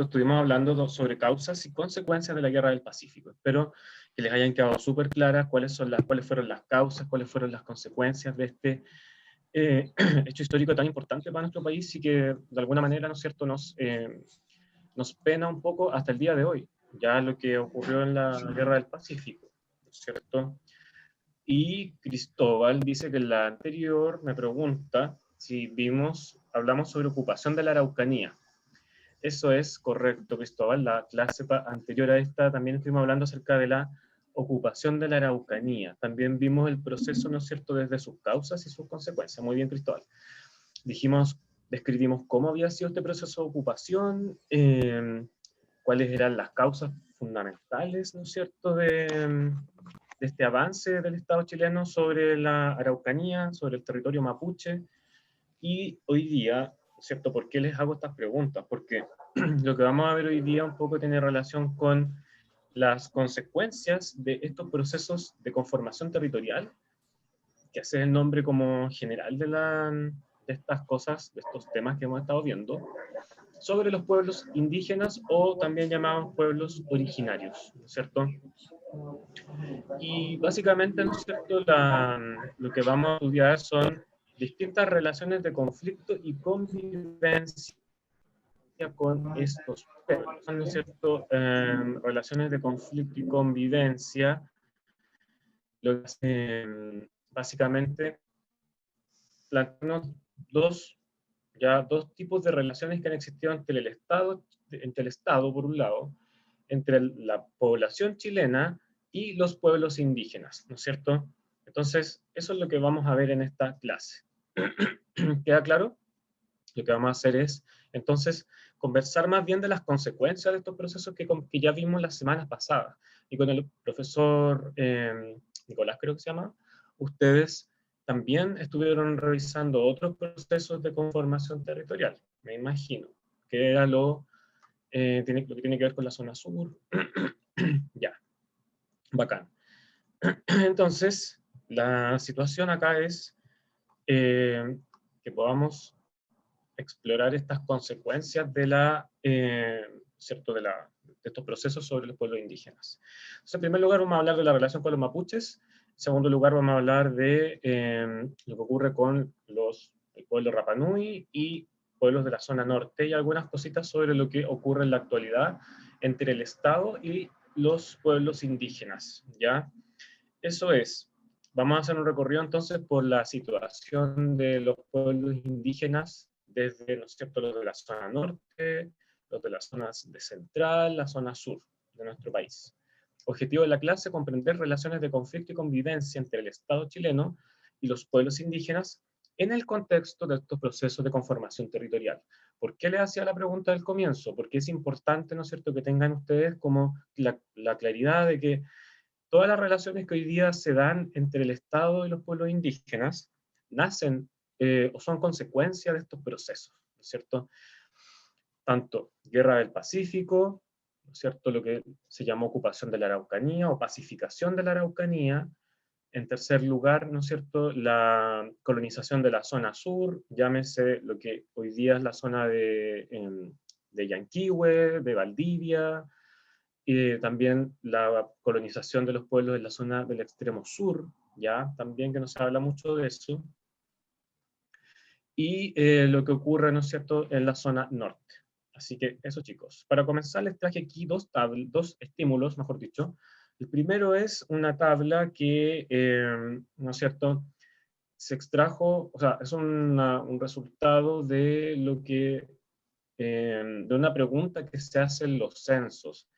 cierto? Estuvimos hablando sobre causas y consecuencias de la Guerra del Pacífico. Espero que les hayan quedado súper claras cuáles fueron las causas, cuáles fueron las consecuencias de este hecho histórico tan importante para nuestro país y que de alguna manera, ¿no es cierto?, nos pena un poco hasta el día de hoy, ya lo que ocurrió en la Guerra del Pacífico, ¿no es cierto? Y Cristóbal dice que en la anterior me pregunta si hablamos sobre ocupación de la Araucanía. Eso es correcto, Cristóbal. La clase anterior a esta también estuvimos hablando acerca de la ocupación de la Araucanía. También vimos el proceso, ¿no es cierto?, desde sus causas y sus consecuencias. Muy bien, Cristóbal. Describimos cómo había sido este proceso de ocupación, cuáles eran las causas fundamentales, ¿no es cierto?, de este avance del Estado chileno sobre la Araucanía, sobre el territorio mapuche. Y hoy día, ¿cierto? ¿Por qué les hago estas preguntas? Porque lo que vamos a ver hoy día un poco tiene relación con las consecuencias de estos procesos de conformación territorial, que hace el nombre como general de estas cosas, de estos temas que hemos estado viendo, sobre los pueblos indígenas o también llamados pueblos originarios, ¿no es cierto? Y básicamente, ¿no es cierto?, lo que vamos a estudiar son distintas relaciones de conflicto y convivencia con estos pueblos, ¿no es cierto? Relaciones de conflicto y convivencia, lo que básicamente plantearnos dos tipos de relaciones que han existido entre el Estado, por un lado, entre la población chilena y los pueblos indígenas, ¿no es cierto? Entonces, eso es lo que vamos a ver en esta clase. ¿Queda claro? Lo que vamos a hacer es, entonces, conversar más bien de las consecuencias de estos procesos que ya vimos las semanas pasadas. Y con el profesor Nicolás, creo que se llama, ustedes también estuvieron revisando otros procesos de conformación territorial, me imagino, que era lo que tiene que ver con la zona sur. Ya, bacán. Entonces, la situación acá es que podamos explorar estas consecuencias ¿cierto? De estos procesos sobre los pueblos indígenas. Entonces, en primer lugar, vamos a hablar de la relación con los mapuches. En segundo lugar, vamos a hablar de lo que ocurre con el pueblo Rapa Nui y pueblos de la zona norte y algunas cositas sobre lo que ocurre en la actualidad entre el Estado y los pueblos indígenas, ¿ya? Eso es. Vamos a hacer un recorrido entonces por la situación de los pueblos indígenas desde, ¿no es cierto?, los de la zona norte, los de las zonas de central, la zona sur de nuestro país. Objetivo de la clase, comprender relaciones de conflicto y convivencia entre el Estado chileno y los pueblos indígenas en el contexto de estos procesos de conformación territorial. ¿Por qué les hacía la pregunta del comienzo? Porque es importante, ¿no es cierto?, que tengan ustedes como la claridad de que todas las relaciones que hoy día se dan entre el Estado y los pueblos indígenas nacen o son consecuencia de estos procesos, ¿no es cierto? Tanto Guerra del Pacífico, ¿no es cierto?, lo que se llamó ocupación de la Araucanía o pacificación de la Araucanía. En tercer lugar, ¿no es cierto?, la colonización de la zona sur, llámese lo que hoy día es la zona de Yanquihue, de Valdivia, y también la colonización de los pueblos en la zona del extremo sur, ya también que no se habla mucho de eso, y lo que ocurre, ¿no es cierto?, en la zona norte. Así que eso, chicos. Para comenzar les traje aquí dos estímulos, mejor dicho. El primero es una tabla que, ¿no es cierto?, se extrajo, o sea, es un resultado de de una pregunta que se hace en los censos.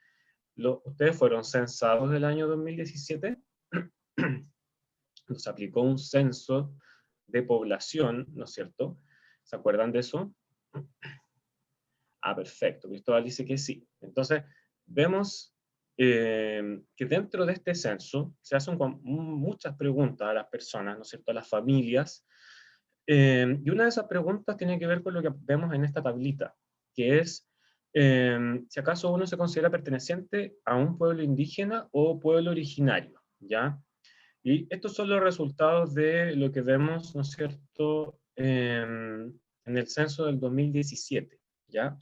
¿Ustedes fueron censados del año 2017? Nos aplicó un censo de población, ¿no es cierto? ¿Se acuerdan de eso? Ah, perfecto. Cristóbal dice que sí. Entonces, vemos que dentro de este censo se hacen muchas preguntas a las personas, ¿no es cierto?, a las familias. Y una de esas preguntas tiene que ver con lo que vemos en esta tablita, que es si acaso uno se considera perteneciente a un pueblo indígena o pueblo originario, ¿ya? Y estos son los resultados de lo que vemos, ¿no es cierto?, en el censo del 2017, ¿ya?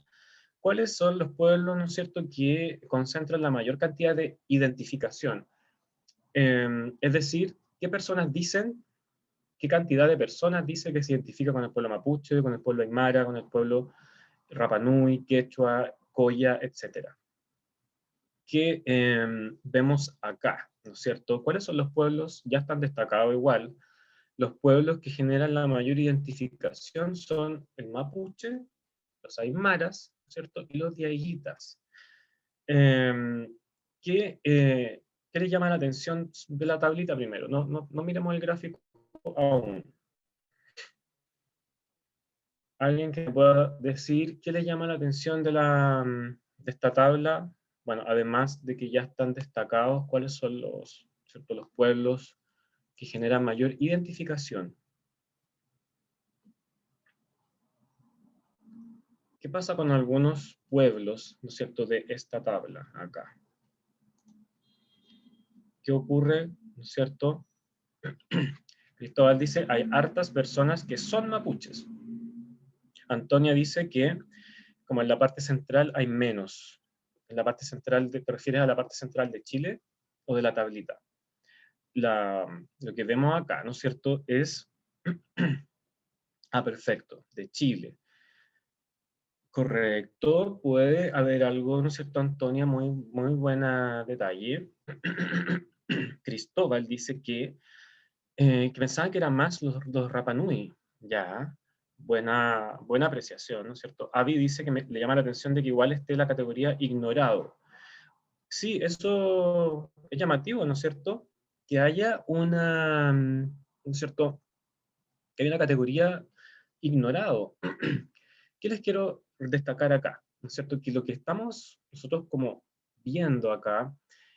¿cuáles son los pueblos, ¿no es cierto?, que concentran la mayor cantidad de identificación? Es decir, ¿qué personas dicen, qué cantidad de personas dice que se identifica con el pueblo mapuche, con el pueblo aymara, con el pueblo Rapa Nui, Quechua, Coya, etcétera? ¿Qué vemos acá, ¿no es cierto? ¿Cuáles son los pueblos? Ya están destacados igual. Los pueblos que generan la mayor identificación son el mapuche, los aymaras, ¿cierto? Y los diaguitas. Eh, ¿qué, eh, ¿Qué les llama la atención de la tablita primero? No miremos el gráfico aún. ¿Alguien que me pueda decir qué le llama la atención de esta tabla? Bueno, además de que ya están destacados, ¿cuáles son ¿cierto?, los pueblos que generan mayor identificación? ¿Qué pasa con algunos pueblos, ¿no es cierto?, de esta tabla acá? ¿Qué ocurre, ¿no es cierto? Cristóbal dice, hay hartas personas que son mapuches. Antonia dice que, como en la parte central, hay menos. En la parte central, ¿te refieres a la parte central de Chile o de la tablita? Lo que vemos acá, ¿no es cierto?, es... perfecto, de Chile. Correcto, puede haber algo, ¿no es cierto, Antonia? Muy, muy buena detalle. Cristóbal dice que pensaba que eran más los Rapa Nui. Ya, buena apreciación, ¿no es cierto? Avi dice que le llama la atención de que igual esté la categoría ignorado. Sí, eso es llamativo, ¿no es cierto? Que haya ¿no es cierto?, que haya una categoría ignorado. ¿Qué les quiero destacar acá? ¿No es cierto? Que lo que estamos nosotros como viendo acá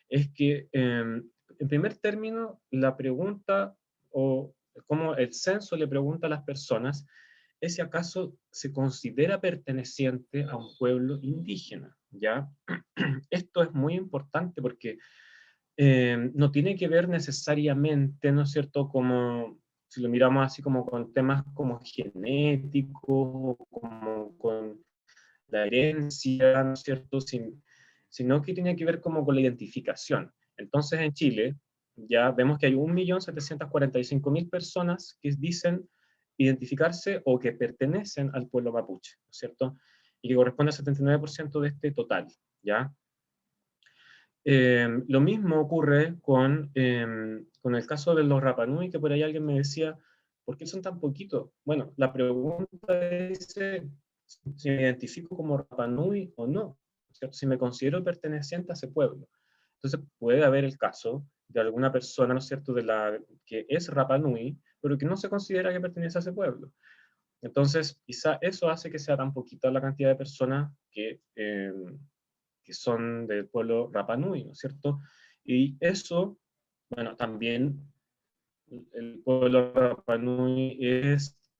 es que, en primer término, la pregunta o como el censo le pregunta a las personas es si acaso se considera perteneciente a un pueblo indígena, ¿ya? Esto es muy importante porque no tiene que ver necesariamente, ¿no es cierto?, como si lo miramos así como con temas como genéticos, como con la herencia, ¿no es cierto?, sino que tiene que ver como con la identificación. Entonces en Chile ya vemos que hay 1.745.000 personas que dicen identificarse o que pertenecen al pueblo mapuche, ¿no es cierto?, y que corresponde al 79% de este total, ¿ya? Lo mismo ocurre con el caso de los Rapa Nui, que por ahí alguien me decía, ¿por qué son tan poquitos? Bueno, la pregunta es si me identifico como Rapa Nui o no, ¿cierto? Si me considero perteneciente a ese pueblo. Entonces puede haber el caso de alguna persona, ¿no es cierto?, que es Rapa Nui, pero que no se considera que pertenece a ese pueblo. Entonces, quizá eso hace que sea tan poquita la cantidad de personas que son del pueblo Rapa Nui, ¿no es cierto? Y eso, bueno, también el pueblo Rapa Nui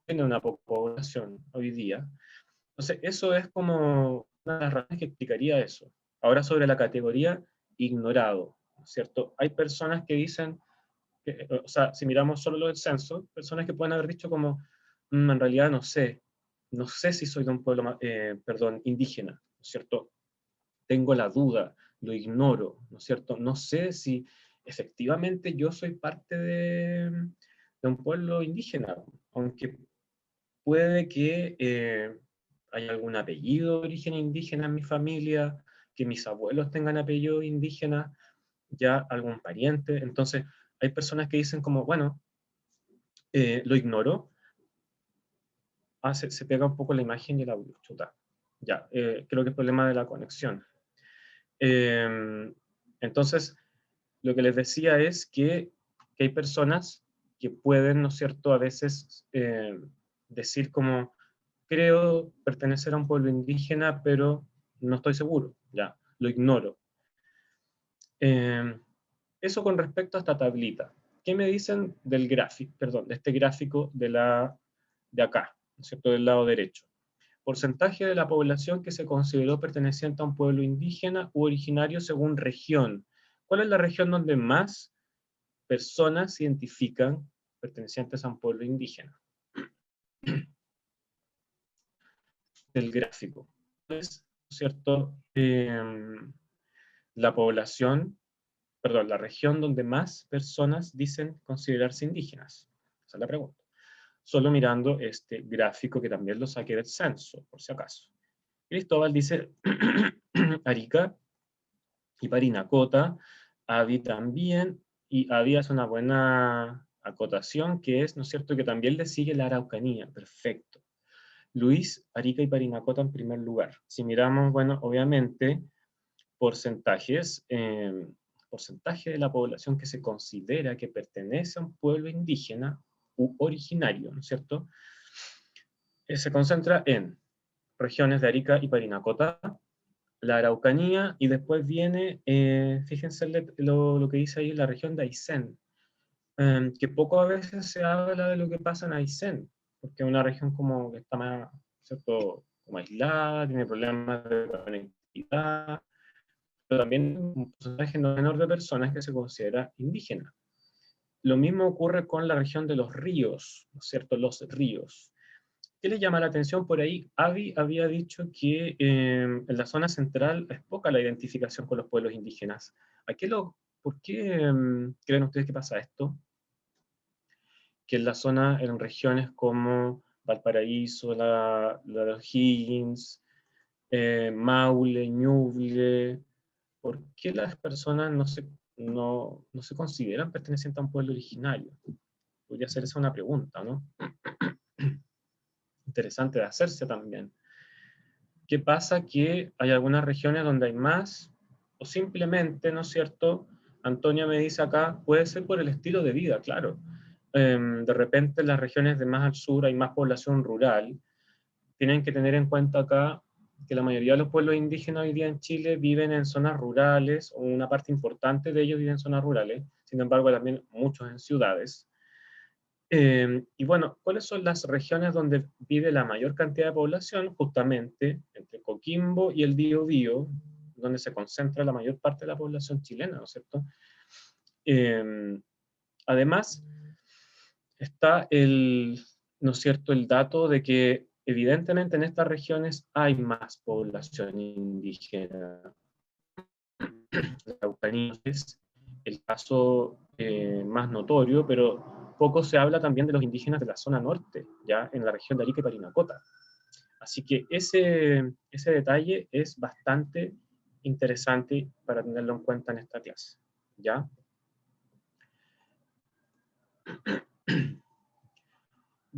tiene una poca población hoy día. Entonces, eso es como una de las razones que explicaría eso. Ahora sobre la categoría ignorado, ¿no es cierto? Hay personas que dicen, o sea, si miramos solo lo del censo, personas que pueden haber dicho como, en realidad no sé si soy de un pueblo, perdón, indígena, ¿no es cierto? Tengo la duda, lo ignoro, ¿no es cierto? No sé si efectivamente yo soy parte de un pueblo indígena, aunque puede que haya algún apellido de origen indígena en mi familia, que mis abuelos tengan apellido indígena, ya algún pariente. Entonces, hay personas que dicen como, bueno, lo ignoro. Se pega un poco la imagen y el audio, chuta. Ya, creo que es problema de la conexión. Entonces, lo que les decía es que hay personas que pueden, ¿no es cierto?, a veces decir como, creo pertenecer a un pueblo indígena, pero no estoy seguro, ya, lo ignoro. Eso con respecto a esta tablita. ¿Qué me dicen del gráfico, perdón, de este gráfico de acá, ¿no es cierto?, del lado derecho? Porcentaje de la población que se consideró perteneciente a un pueblo indígena u originario según región. ¿Cuál es la región donde más personas se identifican pertenecientes a un pueblo indígena? Del gráfico. ¿Es ¿cierto? La población, perdón, la región donde más personas dicen considerarse indígenas? Esa es la pregunta. Solo mirando este gráfico que también lo saqué del censo, por si acaso. Cristóbal dice Arica y Parinacota, Avi también, y Avi hace una buena acotación que es, ¿no es cierto?, que también le sigue la Araucanía, perfecto. Luis, Arica y Parinacota en primer lugar. Si miramos, bueno, obviamente, porcentajes, porcentaje de la población que se considera que pertenece a un pueblo indígena u originario, ¿no es cierto?, se concentra en regiones de Arica y Parinacota, la Araucanía, y después viene, fíjense lo que dice ahí, la región de Aysén, que poco a veces se habla de lo que pasa en Aysén, porque es una región como que está más, ¿cierto?, como aislada, tiene problemas de conectividad, pero también un porcentaje no menor de personas que se considera indígena. Lo mismo ocurre con la región de los ríos, ¿no es cierto?, los ríos. ¿Qué le llama la atención por ahí? Avi había dicho que en la zona central es poca la identificación con los pueblos indígenas. ¿Por qué creen ustedes que pasa esto? Que en la zona, en regiones como Valparaíso, la de O'Higgins, Maule, Ñuble, ¿por qué las personas no se consideran pertenecientes a un pueblo originario? Podría ser esa una pregunta, ¿no? Interesante de hacerse también. ¿Qué pasa? Que hay algunas regiones donde hay más, o simplemente, ¿no es cierto? Antonia me dice acá, puede ser por el estilo de vida, claro. De repente en las regiones de más al sur hay más población rural. Tienen que tener en cuenta acá que la mayoría de los pueblos indígenas hoy día en Chile viven en zonas rurales, o una parte importante de ellos vive en zonas rurales, sin embargo también muchos en ciudades. Y bueno, ¿cuáles son las regiones donde vive la mayor cantidad de población? Justamente entre Coquimbo y el Biobío, donde se concentra la mayor parte de la población chilena, ¿no es cierto? Eh, Además, está ¿no es cierto?, el dato de que evidentemente en estas regiones hay más población indígena. La Araucanía es el caso más notorio, pero poco se habla también de los indígenas de la zona norte, ya en la región de Arica y Parinacota. Así que ese detalle es bastante interesante para tenerlo en cuenta en esta clase, ¿ya?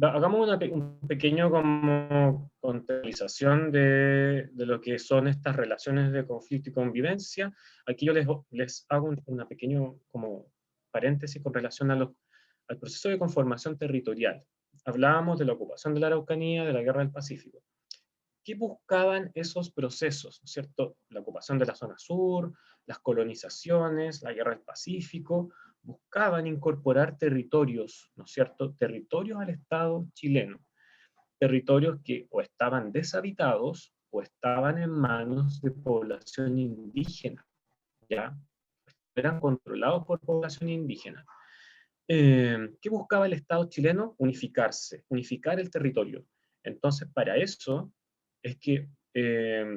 Hagamos un pequeño como contextualización de lo que son estas relaciones de conflicto y convivencia. Aquí yo les hago una pequeño como paréntesis con relación al proceso de conformación territorial. Hablábamos de la ocupación de la Araucanía, de la Guerra del Pacífico. ¿Qué buscaban esos procesos? ¿No es cierto? La ocupación de la zona sur, las colonizaciones, la Guerra del Pacífico, buscaban incorporar territorios, ¿no es cierto?, territorios al Estado chileno, territorios que o estaban deshabitados o estaban en manos de población indígena, ¿ya? Eran controlados por población indígena. ¿Qué buscaba el Estado chileno? Unificarse, unificar el territorio. Entonces, para eso es que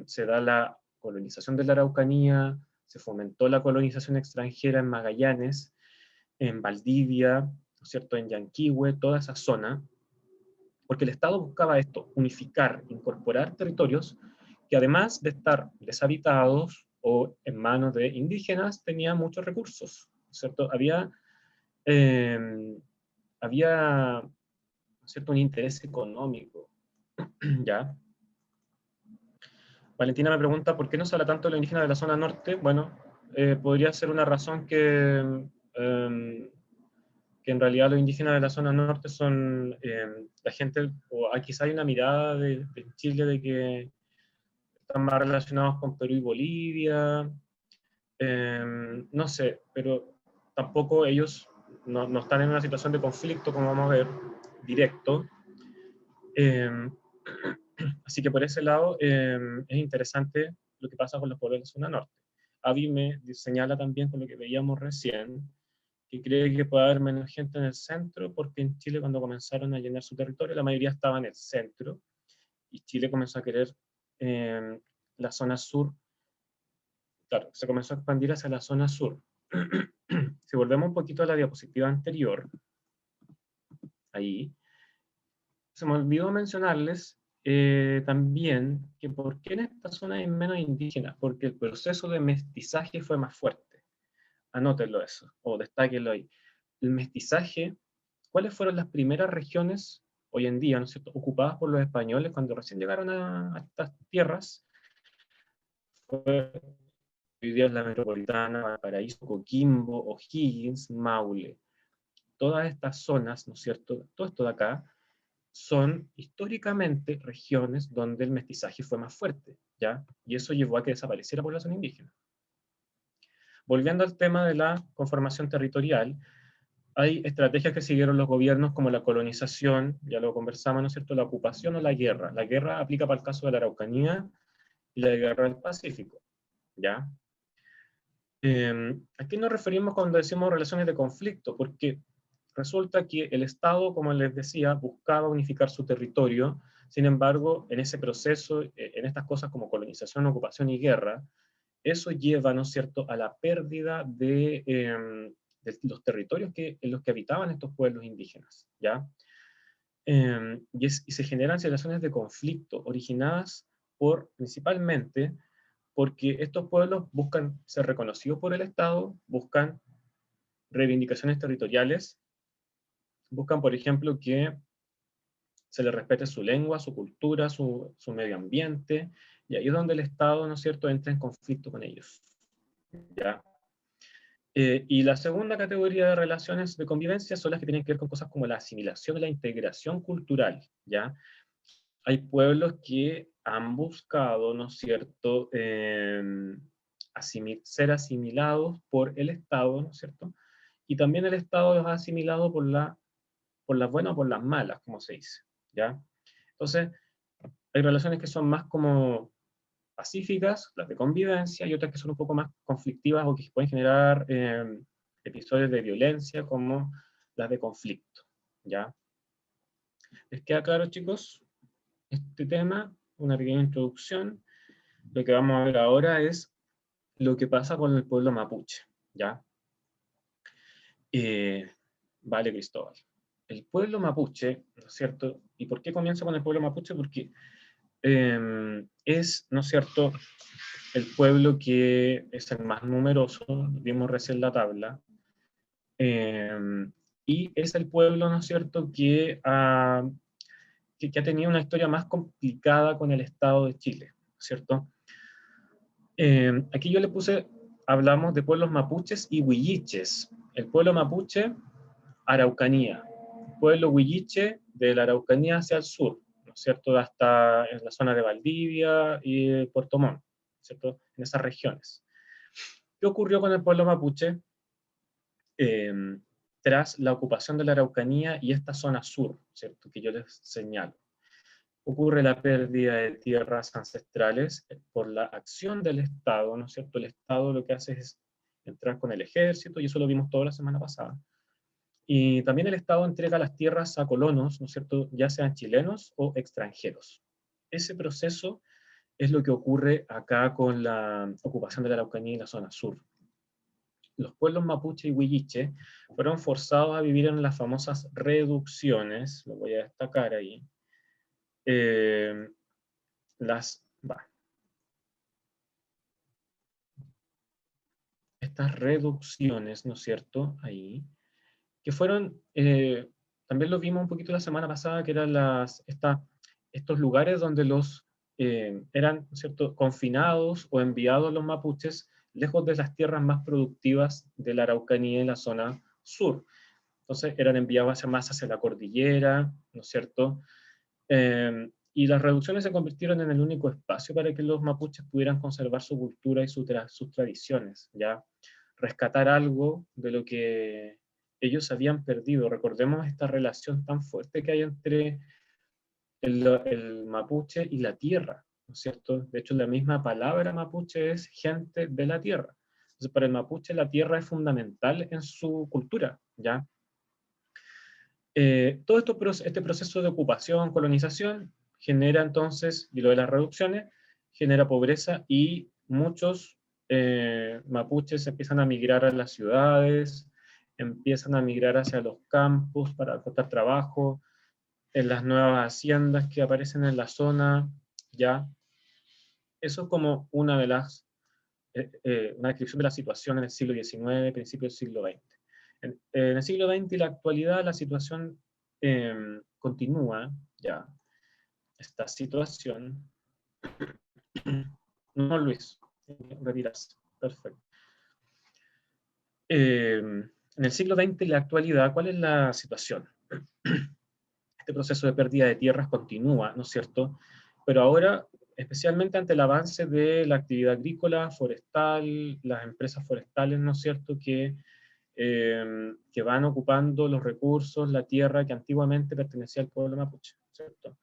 se da la colonización de la Araucanía, se fomentó la colonización extranjera en Magallanes, en Valdivia, ¿no es cierto?, en Yanquihue, toda esa zona, porque el Estado buscaba esto, unificar, incorporar territorios que además de estar deshabitados o en manos de indígenas, tenían muchos recursos, ¿no es cierto? Eh, había, ¿no es cierto?, un interés económico, ¿ya? Valentina me pregunta, ¿por qué no se habla tanto de los indígenas de la zona norte? Bueno, podría ser una razón que en realidad los indígenas de la zona norte son la gente, o quizá hay una mirada de Chile de que están más relacionados con Perú y Bolivia, no sé, pero tampoco ellos no están en una situación de conflicto, como vamos a ver, directo. Eh, Así que por ese lado es interesante lo que pasa con los pueblos de la zona norte. Avi me señala también con lo que veíamos recién, que cree que puede haber menos gente en el centro, porque en Chile cuando comenzaron a llenar su territorio, la mayoría estaba en el centro, y Chile comenzó a querer la zona sur, claro, se comenzó a expandir hacia la zona sur. Si volvemos un poquito a la diapositiva anterior, ahí, se me olvidó mencionarles también que por qué en esta zona hay menos indígenas, porque el proceso de mestizaje fue más fuerte. Anótenlo eso, o destáquenlo ahí. El mestizaje, ¿cuáles fueron las primeras regiones hoy en día, ¿no es cierto?, ocupadas por los españoles cuando recién llegaron a estas tierras? Fue, hoy día es la Metropolitana, Valparaíso, Coquimbo, O'Higgins, Maule. Todas estas zonas, ¿no es cierto?, todo esto de acá, son históricamente regiones donde el mestizaje fue más fuerte, ¿ya? Y eso llevó a que desapareciera la población indígena. Volviendo al tema de la conformación territorial, hay estrategias que siguieron los gobiernos como la colonización, ya lo conversamos, ¿no es cierto?, la ocupación o la guerra. La guerra aplica para el caso de la Araucanía y la guerra del Pacífico, ¿ya? ¿A qué nos referimos cuando decimos relaciones de conflicto? Porque resulta que el Estado, como les decía, buscaba unificar su territorio. Sin embargo, en ese proceso, en estas cosas como colonización, ocupación y guerra, eso lleva, ¿no es cierto?, a la pérdida de los territorios en los que habitaban estos pueblos indígenas, ¿ya? Y se generan situaciones de conflicto originadas principalmente porque estos pueblos buscan ser reconocidos por el Estado, buscan reivindicaciones territoriales, buscan, por ejemplo, que se les respete su lengua, su cultura, su medio ambiente, y ahí es donde el Estado, ¿no es cierto?, entra en conflicto con ellos, ¿ya? Y la segunda categoría de relaciones de convivencia son las que tienen que ver con cosas como la asimilación y la integración cultural, ¿ya? Hay pueblos que han buscado, ¿no es cierto?, ser asimilados por el Estado, ¿no es cierto? Y también el Estado los ha asimilado por las buenas o por las malas, como se dice, ¿ya? Entonces, hay relaciones que son más como pacíficas, las de convivencia, y otras que son un poco más conflictivas o que pueden generar episodios de violencia, como las de conflicto, ¿ya? ¿Les queda claro, chicos, este tema? Una pequeña introducción. Lo que vamos a ver ahora es lo que pasa con el pueblo mapuche, ¿ya? Vale, Cristóbal. El pueblo mapuche, ¿no es cierto? ¿Y por qué comienzo con el pueblo mapuche? Porque es, ¿no es cierto?, el pueblo que es el más numeroso, vimos recién la tabla, y es el pueblo, ¿no es cierto?, que ha tenido una historia más complicada con el Estado de Chile, ¿cierto? Aquí yo le puse, hablamos de pueblos mapuches y huilliches. El pueblo mapuche, Araucanía. Pueblo huilliche de la Araucanía hacia el sur, ¿no es cierto?, hasta en la zona de Valdivia y Puerto Montt, ¿cierto?, en esas regiones. ¿Qué ocurrió con el pueblo mapuche eh, tras la ocupación de la Araucanía y esta zona sur, ¿cierto?, que yo les señalo? Ocurre la pérdida de tierras ancestrales por la acción del Estado, ¿no es cierto? El Estado lo que hace es entrar con el ejército, y eso lo vimos toda la semana pasada. Y también el Estado entrega las tierras a colonos, ¿no es cierto?, ya sean chilenos o extranjeros. Ese proceso es lo que ocurre acá con la ocupación de la Araucanía y la zona sur. Los pueblos mapuche y huilliche fueron forzados a vivir en las famosas reducciones, lo voy a destacar ahí, eh, estas reducciones, ¿no es cierto?, ahí, que fueron, también lo vimos un poquito la semana pasada, que eran estos lugares donde eran, ¿no es cierto?, confinados o enviados los mapuches lejos de las tierras más productivas de la Araucanía en la zona sur. Entonces eran enviados más hacia la cordillera, ¿no es cierto? Y las reducciones se convirtieron en el único espacio para que los mapuches pudieran conservar su cultura y sus tradiciones, ¿ya? Rescatar algo de lo que ellos habían perdido. Recordemos esta relación tan fuerte que hay entre el mapuche y la tierra, ¿no es cierto? De hecho, la misma palabra mapuche es gente de la tierra. Entonces, para el mapuche la tierra es fundamental en su cultura, ¿ya? Este proceso de ocupación, colonización, genera entonces, y lo de las reducciones, genera pobreza y muchos mapuches empiezan a migrar a las ciudades, empiezan a migrar hacia los campos para encontrar trabajo, en las nuevas haciendas que aparecen en la zona, ya. Eso es como una de las, una descripción de la situación en el siglo XIX, principio del siglo XX. En el siglo XX y la actualidad la situación continúa, ya, esta situación. No, Luis, retirarse, perfecto. En el siglo XX y la actualidad, ¿cuál es la situación? Este proceso de pérdida de tierras continúa, ¿no es cierto? Pero ahora, especialmente ante el avance de la actividad agrícola, forestal, las empresas forestales, ¿no es cierto?, que van ocupando los recursos, la tierra que antiguamente pertenecía al pueblo mapuche, ¿cierto?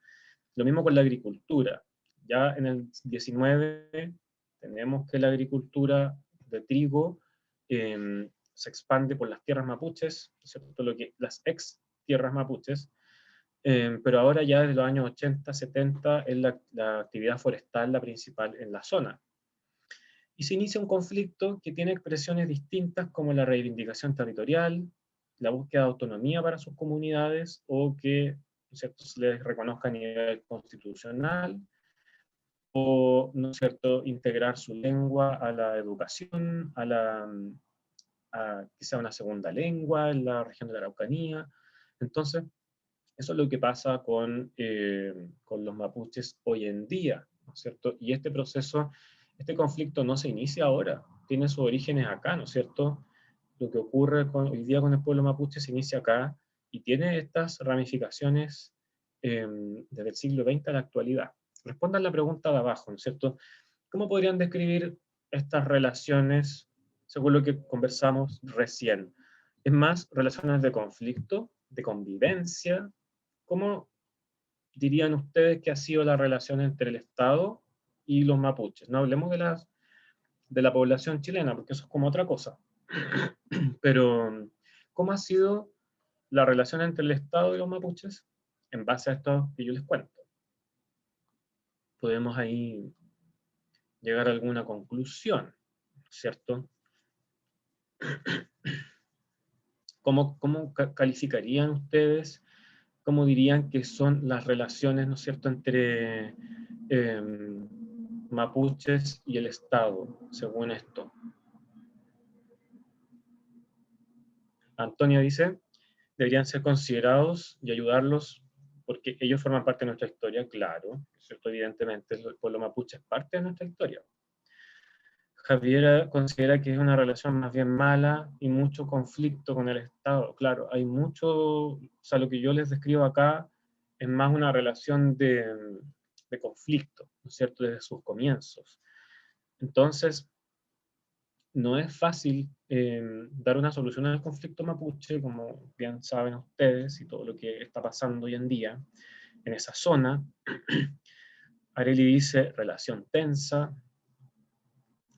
Lo mismo con la agricultura. Ya en el 19 tenemos que la agricultura de trigo se expande por las tierras mapuches, ¿cierto? Las ex tierras mapuches, pero ahora ya desde los años 80, 70 es la actividad forestal la principal en la zona. Y se inicia un conflicto que tiene expresiones distintas como la reivindicación territorial, la búsqueda de autonomía para sus comunidades o que, ¿no es cierto?, se les reconozca a nivel constitucional, o, ¿no es cierto?, integrar su lengua a la educación, a que sea una segunda lengua en la región de la Araucanía. Entonces, eso es lo que pasa con los mapuches hoy en día, ¿no es cierto? Y este proceso, este conflicto no se inicia ahora, tiene sus orígenes acá, ¿no es cierto? Lo que ocurre hoy día con el pueblo mapuche se inicia acá y tiene estas ramificaciones desde el siglo XX a la actualidad. Respondan la pregunta de abajo, ¿no es cierto? ¿Cómo podrían describir estas relaciones según lo que conversamos recién? ¿Es más relaciones de conflicto, de convivencia? ¿Cómo dirían ustedes que ha sido la relación entre el Estado y los mapuches? No hablemos de la población chilena, porque eso es como otra cosa. Pero, ¿cómo ha sido la relación entre el Estado y los mapuches en base a esto que yo les cuento? Podemos ahí llegar a alguna conclusión, ¿cierto? ¿Cómo calificarían ustedes, cómo dirían que son las relaciones, ¿no es cierto?, entre mapuches y el Estado, según esto? Antonio dice, deberían ser considerados y ayudarlos porque ellos forman parte de nuestra historia, claro, ¿cierto? Evidentemente el pueblo mapuche es parte de nuestra historia. Javiera considera que es una relación más bien mala y mucho conflicto con el Estado. Claro, hay mucho, o sea, lo que yo les describo acá es más una relación de conflicto, ¿no es cierto?, desde sus comienzos. Entonces, no es fácil dar una solución al conflicto mapuche, como bien saben ustedes, y todo lo que está pasando hoy en día en esa zona. Areli dice relación tensa,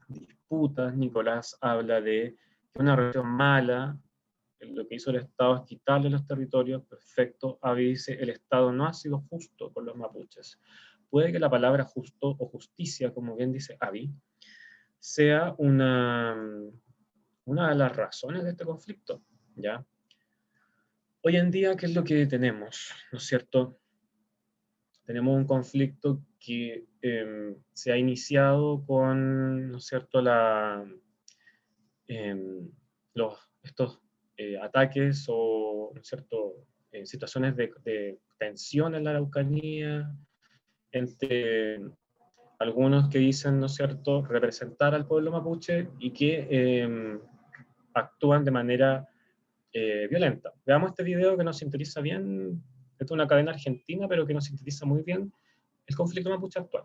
disputas. Nicolás habla de una relación mala, lo que hizo el Estado es quitarle los territorios, perfecto. Avi dice, el Estado no ha sido justo con los mapuches. Puede que la palabra justo o justicia, como bien dice Avi, sea una de las razones de este conflicto, ¿ya? Hoy en día, ¿qué es lo que tenemos? ¿No es cierto? Tenemos un conflicto que se ha iniciado con, ¿no es cierto?, estos ataques o, ¿no es cierto?, situaciones de tensión en la Araucanía entre algunos que dicen, ¿no es cierto?, representar al pueblo mapuche y que actúan de manera violenta. Veamos este video que nos sintetiza bien, esto es una cadena argentina, pero que nos sintetiza muy bien el conflicto mapuche actual.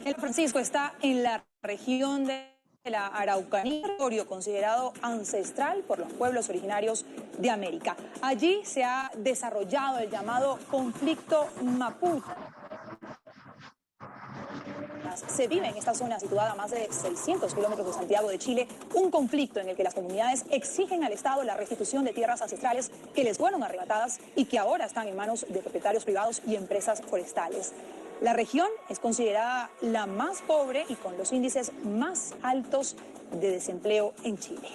El Francisco está en la región de la Araucanía, territorio considerado ancestral por los pueblos originarios de América. Allí se ha desarrollado el llamado conflicto mapuche. indígenas. Se vive en esta zona situada a más de 600 kilómetros de Santiago de Chile un conflicto en el que las comunidades exigen al Estado la restitución de tierras ancestrales que les fueron arrebatadas y que ahora están en manos de propietarios privados y empresas forestales. La región es considerada la más pobre y con los índices más altos de desempleo en Chile.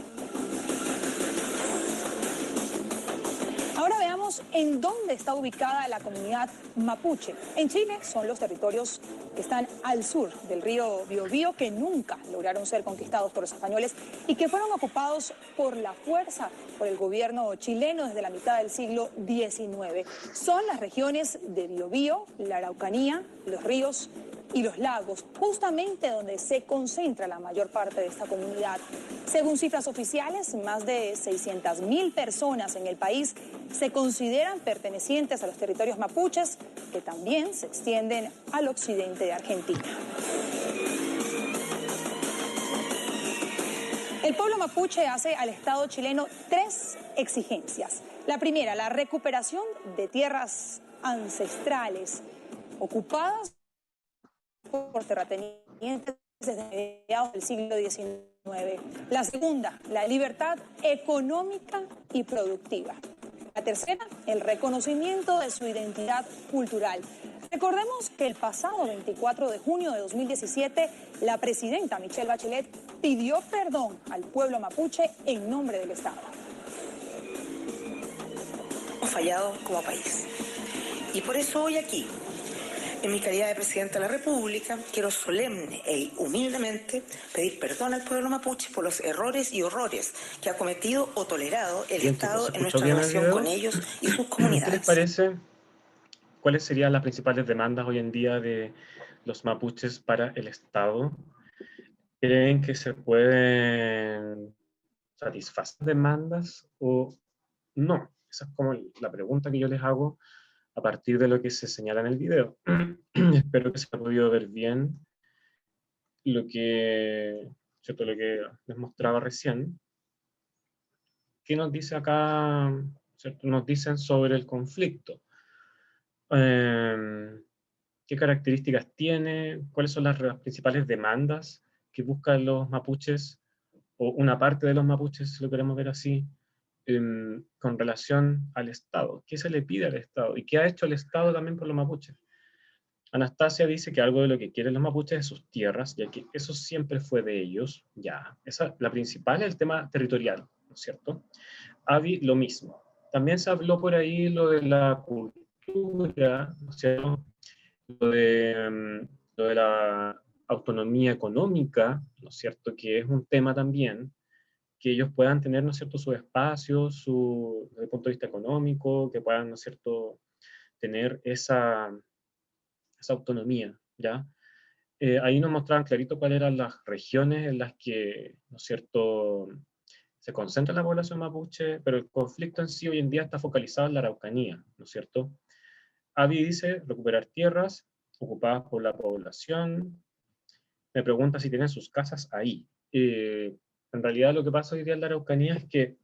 Ahora veamos en dónde está ubicada la comunidad mapuche. En Chile son los territorios que están al sur del río Biobío, que nunca lograron ser conquistados por los españoles y que fueron ocupados por la fuerza por el gobierno chileno desde la mitad del siglo XIX. Son las regiones de Biobío, la Araucanía, los ríos y los lagos, justamente donde se concentra la mayor parte de esta comunidad. Según cifras oficiales, más de 600.000 personas en el país se consideran pertenecientes a los territorios mapuches, que también se extienden al occidente de Argentina. El pueblo mapuche hace al Estado chileno 3 exigencias. La primera, la recuperación de tierras ancestrales ocupadas por terratenientes desde mediados del siglo XIX. La segunda, la libertad económica y productiva. La tercera, el reconocimiento de su identidad cultural. Recordemos que el pasado 24 de junio de 2017, la presidenta Michelle Bachelet pidió perdón al pueblo mapuche en nombre del Estado. Hemos fallado como país. Y por eso hoy aquí, en mi calidad de Presidenta de la República, quiero solemne e humildemente pedir perdón al pueblo mapuche por los errores y horrores que ha cometido o tolerado el Bien, Estado chicos, en ¿escuchó nuestra bien el relación video? con ellos y sus ¿Qué les comunidades. parece? ¿Cuáles serían las principales demandas hoy en día de los mapuches para el Estado? ¿Creen que se pueden satisfacer demandas o no? Esa es como la pregunta que yo les hago a partir de lo que se señala en el video. Espero que se haya podido ver bien lo que, ¿cierto? Lo que les mostraba recién. ¿Qué nos dice acá? ¿Cierto? Nos dicen sobre el conflicto. ¿Qué características tiene? ¿Cuáles son las principales demandas que buscan los mapuches, o una parte de los mapuches, si lo queremos ver así, con relación al Estado? ¿Qué se le pide al Estado? ¿Y qué ha hecho el Estado también por los mapuches? Anastasia dice que algo de lo que quieren los mapuches es sus tierras, ya que eso siempre fue de ellos, ya. La principal es el tema territorial, ¿no es cierto? Avi, lo mismo. También se habló por ahí lo de la cultura, ¿no es cierto? Lo de la autonomía económica, ¿no es cierto? Que es un tema también, que ellos puedan tener, ¿no es cierto?, su espacio, desde el punto de vista económico, que puedan, ¿no es cierto?, tener esa autonomía, ¿ya? Ahí nos mostraban clarito cuáles eran las regiones en las que, ¿no es cierto?, se concentra la población mapuche, pero el conflicto en sí hoy en día está focalizado en la Araucanía, ¿no es cierto? Avi dice recuperar tierras ocupadas por la población. Me pregunta si tienen sus casas ahí. En realidad lo que pasa hoy día en la Araucanía es que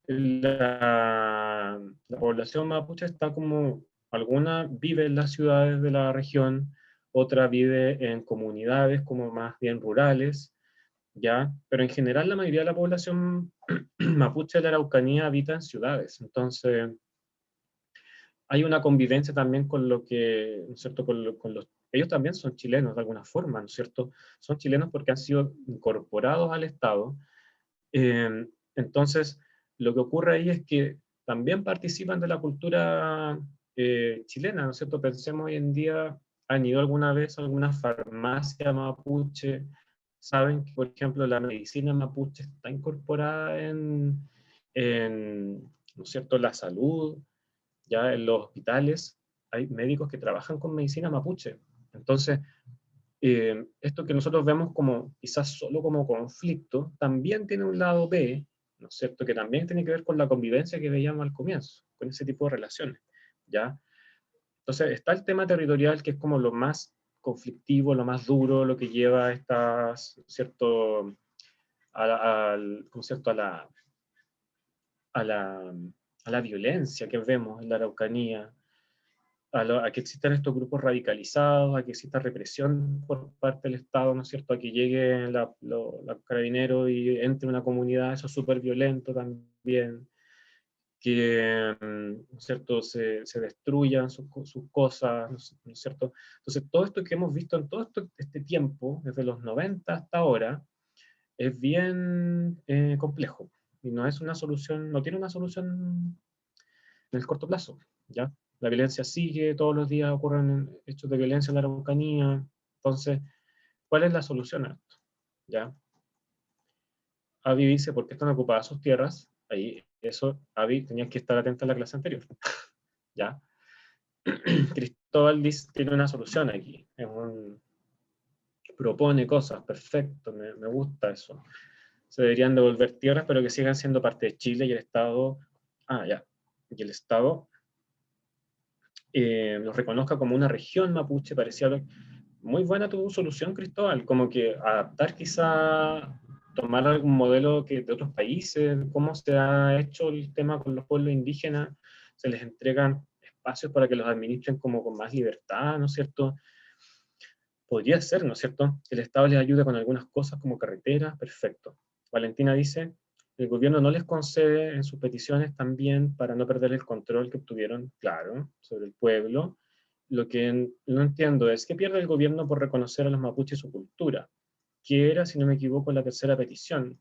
la población mapuche está como, alguna vive en las ciudades de la región, otra vive en comunidades como más bien rurales, ¿ya? Pero en general la mayoría de la población mapuche de la Araucanía habita en ciudades, entonces hay una convivencia también con lo que, ¿no es cierto?, con los, ellos también son chilenos de alguna forma, ¿no es cierto? Son chilenos porque han sido incorporados al Estado. Entonces, lo que ocurre ahí es que también participan de la cultura chilena, ¿no es cierto? Pensemos hoy en día, ¿han ido alguna vez a alguna farmacia mapuche? ¿Saben que, por ejemplo, la medicina mapuche está incorporada ¿no es cierto?, la salud? Ya en los hospitales hay médicos que trabajan con medicina mapuche. Entonces, esto que nosotros vemos como quizás solo como conflicto, también tiene un lado B, ¿no es cierto?, que también tiene que ver con la convivencia que veíamos al comienzo, con ese tipo de relaciones, ¿ya? Entonces, está el tema territorial, que es como lo más conflictivo, lo más duro, lo que lleva a estas, ¿cierto?, ¿cómo cierto?, a la, a la violencia que vemos en la Araucanía, a que existan estos grupos radicalizados, a que exista represión por parte del Estado, ¿no es cierto?, a que llegue la carabinero y entre una comunidad, eso es súper violento también, que, ¿no es cierto?, se destruyan sus cosas, ¿no es cierto? Entonces, todo esto que hemos visto en todo este tiempo, desde los 90 hasta ahora, es bien complejo, y no es una solución, no tiene una solución en el corto plazo, ¿ya? La violencia sigue, todos los días ocurren hechos de violencia en la Araucanía. Entonces, ¿cuál es la solución a esto? ¿Ya? Avi dice, ¿por qué están ocupadas sus tierras? Ahí, eso, Avi, tenías que estar atenta a la clase anterior. ¿Ya? Cristóbal dice, tiene una solución aquí. Propone cosas, perfecto, me gusta eso. Se deberían devolver tierras, pero que sigan siendo parte de Chile y el Estado... ya. Y el Estado los reconozca como una región mapuche, parecía muy buena tu solución, Cristóbal, como que adaptar quizá, tomar algún modelo de otros países, cómo se ha hecho el tema con los pueblos indígenas, se les entregan espacios para que los administren como con más libertad, ¿no es cierto? Podría ser, ¿no es cierto? Que el Estado les ayude con algunas cosas como carreteras, perfecto. Valentina dice, el gobierno no les concede en sus peticiones también para no perder el control que obtuvieron, claro, sobre el pueblo. Lo que no entiendo es, ¿qué pierde el gobierno por reconocer a los mapuches su cultura? ¿Qué era, si no me equivoco, la tercera petición?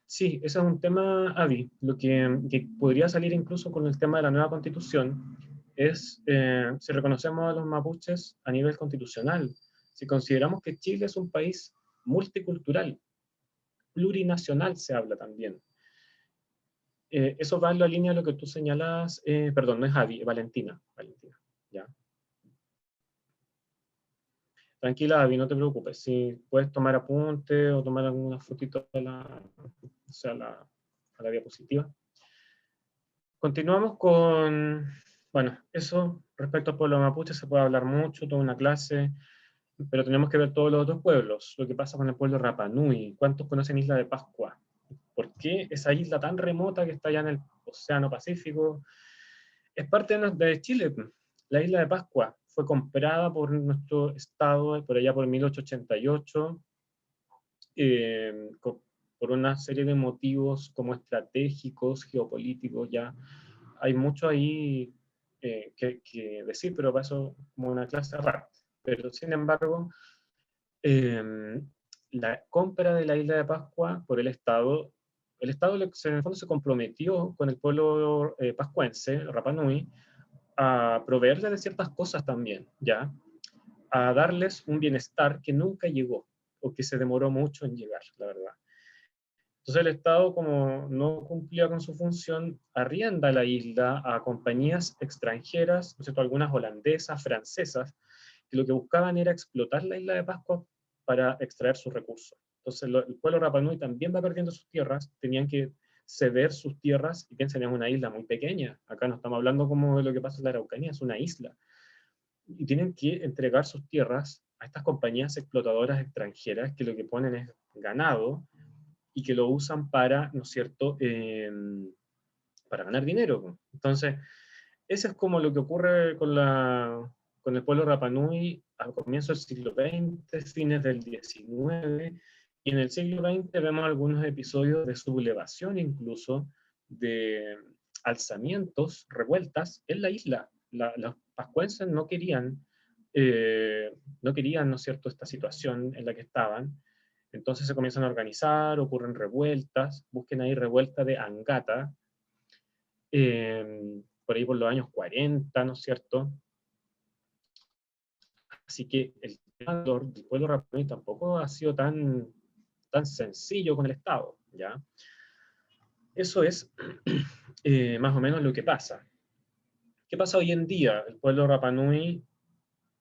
Sí, ese es un tema, Avi. Lo que podría salir incluso con el tema de la nueva constitución es si reconocemos a los mapuches a nivel constitucional, si consideramos que Chile es un país multicultural, plurinacional se habla también. Eso va en la línea de lo que tú señalas, perdón, no es Avi, Valentina, ya. Tranquila, Avi, no te preocupes. Si puedes tomar apunte o tomar alguna fotito a la diapositiva. Continuamos con, bueno, eso respecto al pueblo mapuche se puede hablar mucho, toda una clase, pero tenemos que ver todos los otros pueblos. Lo que pasa con el pueblo Rapa Nui. ¿Cuántos conocen Isla de Pascua? ¿Por qué esa isla tan remota que está allá en el Océano Pacífico es parte de Chile? La Isla de Pascua fue comprada por nuestro estado por allá por 1888 por una serie de motivos como estratégicos, geopolíticos, ya hay mucho ahí que decir, pero para eso como una clase aparte. Pero sin embargo, la compra de la Isla de Pascua por el Estado en el fondo se comprometió con el pueblo pascuense, Rapa Nui, a proveerle de ciertas cosas también, ¿ya? A darles un bienestar que nunca llegó, o que se demoró mucho en llegar, la verdad. Entonces el Estado, como no cumplía con su función, arrienda la isla a compañías extranjeras, ¿no es cierto?, algunas holandesas, francesas, que lo que buscaban era explotar la isla de Pascua para extraer sus recursos. Entonces el pueblo Rapa Nui también va perdiendo sus tierras, tenían que ceder sus tierras, y piensen, es una isla muy pequeña, acá no estamos hablando como de lo que pasa en la Araucanía, es una isla, y tienen que entregar sus tierras a estas compañías explotadoras extranjeras que lo que ponen es ganado, y que lo usan para, ¿no es cierto?, para ganar dinero. Entonces, eso es como lo que ocurre con el pueblo Rapa Nui a comienzos del siglo XX, fines del XIX, y en el siglo XX vemos algunos episodios de sublevación incluso, de alzamientos, revueltas en la isla. Los pascuenses no querían, ¿no es cierto?, esta situación en la que estaban. Entonces se comienzan a organizar, ocurren revueltas, busquen ahí revuelta de Angata, por ahí por los años 40, ¿no es cierto? Así que el tema del pueblo rapanui tampoco ha sido tan sencillo con el Estado, ¿ya? Eso es más o menos lo que pasa. ¿Qué pasa hoy en día? El pueblo Rapanui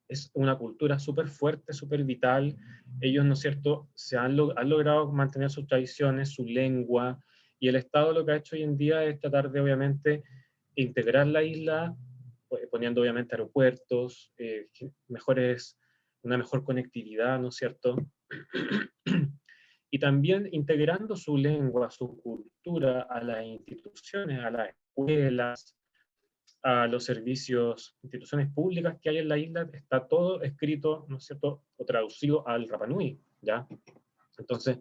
es una cultura súper fuerte, súper vital. Ellos, ¿no es cierto?, han logrado mantener sus tradiciones, su lengua, y el Estado lo que ha hecho hoy en día es tratar de, obviamente, integrar la isla, poniendo, obviamente, aeropuertos, una mejor conectividad, ¿no es cierto?, y también integrando su lengua, su cultura a las instituciones, a las escuelas, a los servicios, instituciones públicas que hay en la isla, está todo escrito, ¿no es cierto?, o traducido al Rapa Nui, ¿ya? Entonces,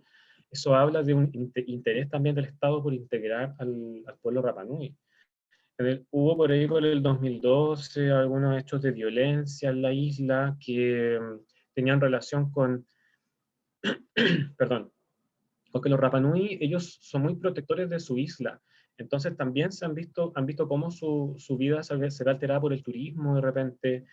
eso habla de un interés también del Estado por integrar al pueblo Rapa Nui. Hubo por ahí por el 2012 algunos hechos de violencia en la isla que tenían relación con, perdón, porque los Rapa Nui, ellos son muy protectores de su isla. Entonces también han visto cómo su vida se ve alterada por el turismo de repente,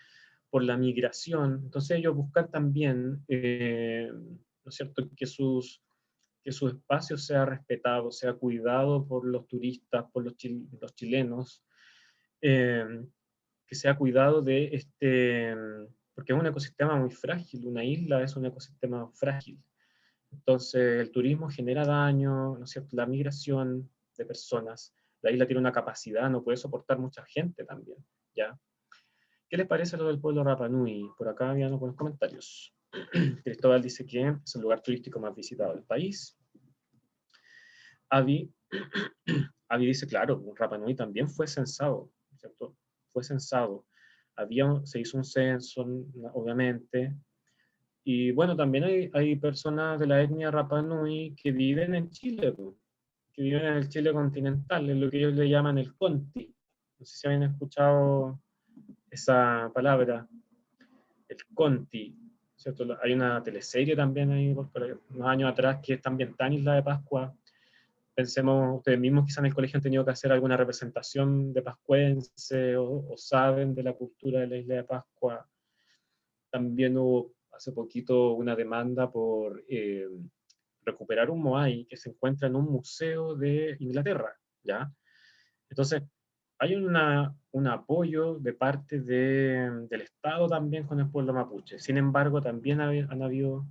por la migración. Entonces ellos buscan también, ¿no es cierto?, que su espacio sea respetado, sea cuidado por los turistas, por los chilenos, que sea cuidado de porque es un ecosistema muy frágil, una isla es un ecosistema frágil. Entonces, el turismo genera daño, ¿no es cierto? La migración de personas. La isla tiene una capacidad, no puede soportar mucha gente también, ¿ya? ¿Qué les parece lo del pueblo Rapa Nui? Por acá había algunos comentarios. Cristóbal dice que es el lugar turístico más visitado del país. Avi, Avi dice, claro, Rapa Nui también fue censado, ¿cierto? Fue censado. Se hizo un censo, obviamente, y bueno, también hay personas de la etnia Rapa Nui que viven en Chile, que viven en el Chile continental, en lo que ellos le llaman el Conti. No sé si habían escuchado esa palabra, el Conti, ¿cierto? Hay una teleserie también ahí por unos años atrás que es también tan Isla de Pascua. Pensemos, ustedes mismos quizás en el colegio han tenido que hacer alguna representación de pascuense o saben de la cultura de la Isla de Pascua. También hubo hace poquito una demanda por recuperar un Moai que se encuentra en un museo de Inglaterra, ¿ya? Entonces, hay un apoyo de parte del Estado también con el pueblo mapuche. Sin embargo, también han habido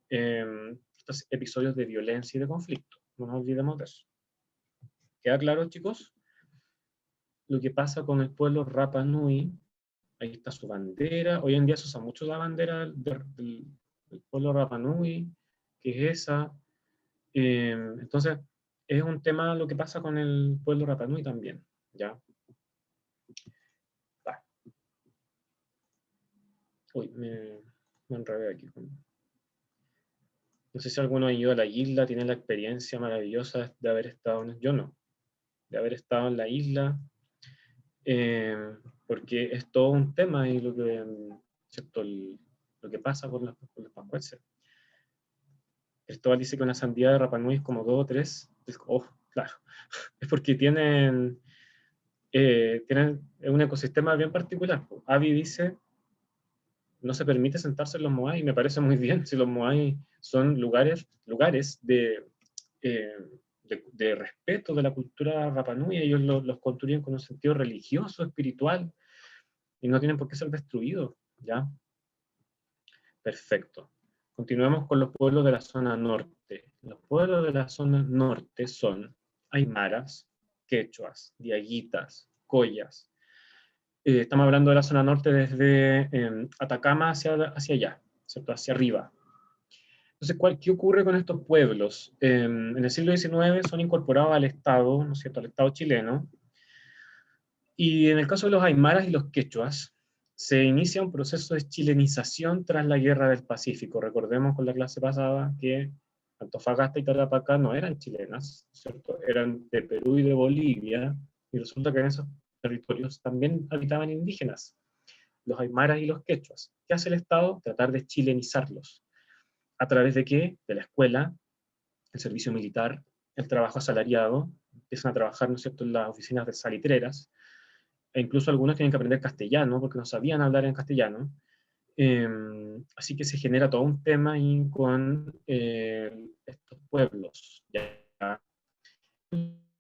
estos episodios de violencia y de conflicto. No nos olvidemos de eso. ¿Queda claro, chicos? Lo que pasa con el pueblo Rapa Nui, ahí está su bandera. Hoy en día se usa mucho la bandera del pueblo Rapa Nui, que es esa. Entonces, es un tema lo que pasa con el pueblo Rapa Nui también, ¿ya? Va. Uy, me enredé aquí. No sé si alguno ha ido a la isla, tiene la experiencia maravillosa de haber estado yo no, de haber estado en la isla, porque es todo un tema y lo que, ¿cierto? Lo que pasa con los pascuenses. Cristóbal dice que una sandía de Rapa Nui es como 2 o 3. Oh, claro. Es porque tienen un ecosistema bien particular. Avi dice, no se permite sentarse en los Moai, y me parece muy bien, si los Moai son lugares eh, de respeto de la cultura Rapa Nui, ellos los construyen con un sentido religioso, espiritual, y no tienen por qué ser destruidos, ¿ya? Perfecto. Continuemos con los pueblos de la zona norte. Los pueblos de la zona norte son aymaras, quechuas, diaguitas, collas. Estamos hablando de la zona norte desde Atacama hacia allá, ¿cierto? Hacia arriba. Entonces, ¿qué ocurre con estos pueblos? En el siglo XIX son incorporados al Estado, ¿no es cierto?, al Estado chileno, y en el caso de los aymaras y los quechuas, se inicia un proceso de chilenización tras la Guerra del Pacífico. Recordemos con la clase pasada que Antofagasta y Tarapacá no eran chilenas, ¿cierto? Eran de Perú y de Bolivia, y resulta que en esos territorios también habitaban indígenas, los aymaras y los quechuas. ¿Qué hace el Estado? Tratar de chilenizarlos. ¿A través de qué? De la escuela, el servicio militar, el trabajo asalariado, empiezan a trabajar, ¿no es cierto?, en las oficinas de salitreras, e incluso algunos tienen que aprender castellano porque no sabían hablar en castellano. Así que se genera todo un tema ahí con estos pueblos. Ya.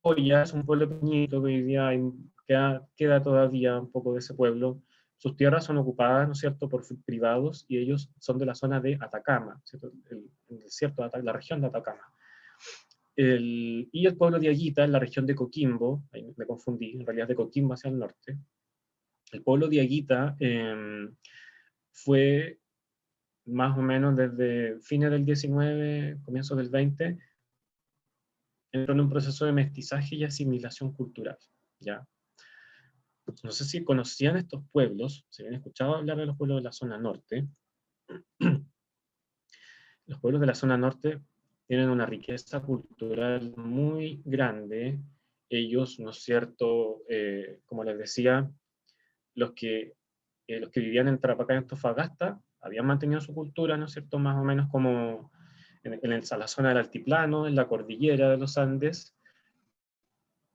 Hoya es un pueblo pequeñito que hoy día queda todavía un poco de ese pueblo. Sus tierras son ocupadas, ¿no es cierto?, por privados, y ellos son de la zona de Atacama, ¿cierto?, el desierto de la región de Atacama. Y el pueblo de Aguita, en la región de Coquimbo, ahí me confundí, en realidad de Coquimbo hacia el norte. El pueblo de Aguita fue más o menos desde fines del 19, comienzos del 20, entró en un proceso de mestizaje y asimilación cultural, ¿ya? No sé si conocían estos pueblos, si habían escuchado hablar de los pueblos de la zona norte. Los pueblos de la zona norte tienen una riqueza cultural muy grande. Ellos, ¿no es cierto?, como les decía, los que, los que vivían en Tarapacá y Antofagasta habían mantenido su cultura, ¿no es cierto?, más o menos como la zona del altiplano, en la cordillera de los Andes,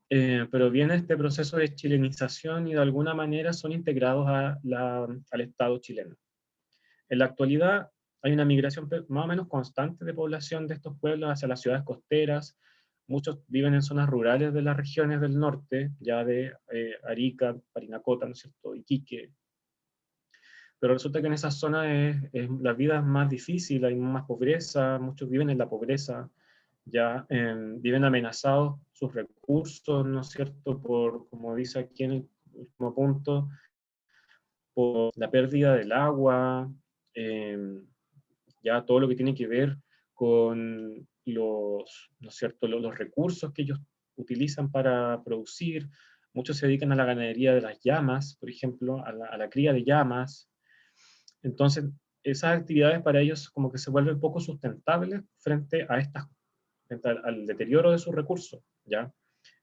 pero viene este proceso de chilenización y de alguna manera son integrados al Estado chileno. En la actualidad hay una migración más o menos constante de población de estos pueblos hacia las ciudades costeras. Muchos viven en zonas rurales de las regiones del norte, ya de Arica, Parinacota, ¿no es cierto?, Iquique. Pero resulta que en esa zona la vida es más difícil, hay más pobreza, muchos viven en la pobreza, ya viven amenazados sus recursos, ¿no es cierto?, por, como dice aquí en el último punto, por la pérdida del agua, ya todo lo que tiene que ver con los, ¿no es cierto?, los recursos que ellos utilizan para producir. Muchos se dedican a la ganadería de las llamas, por ejemplo, a la cría de llamas. Entonces, esas actividades para ellos como que se vuelven poco sustentables frente a frente al deterioro de sus recursos, ¿ya?